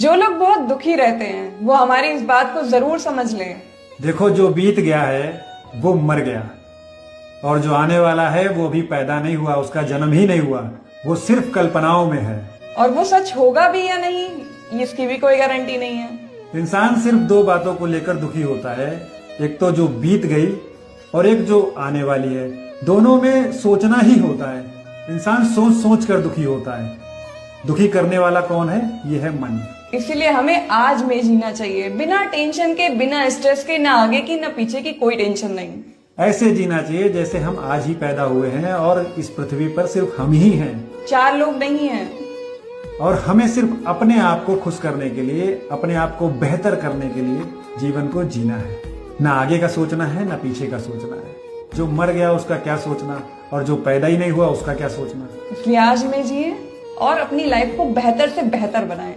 जो लोग बहुत दुखी रहते हैं वो हमारी इस बात को जरूर समझ लें। देखो, जो बीत गया है वो मर गया, और जो आने वाला है वो अभी पैदा नहीं हुआ, उसका जन्म ही नहीं हुआ, वो सिर्फ कल्पनाओं में है। और वो सच होगा भी या नहीं इसकी भी कोई गारंटी नहीं है। इंसान सिर्फ दो बातों को लेकर दुखी होता है, एक तो जो बीत गई और एक जो आने वाली है। दोनों में सोचना ही होता है। इंसान सोच सोच कर दुखी होता है। दुखी करने वाला कौन है? ये है मन। इसीलिए हमें आज में जीना चाहिए, बिना टेंशन के, बिना स्ट्रेस के, ना आगे की ना पीछे की कोई टेंशन नहीं। ऐसे जीना चाहिए जैसे हम आज ही पैदा हुए हैं और इस पृथ्वी पर सिर्फ हम ही हैं, चार लोग नहीं हैं। और हमें सिर्फ अपने आप को खुश करने के लिए, अपने आप को बेहतर करने के लिए जीवन को जीना है। ना आगे का सोचना है, ना पीछे का सोचना है। जो मर गया उसका क्या सोचना, और जो पैदा ही नहीं हुआ उसका क्या सोचना। इसलिए आज में जिए और अपनी लाइफ को बेहतर से बेहतर बनाएं।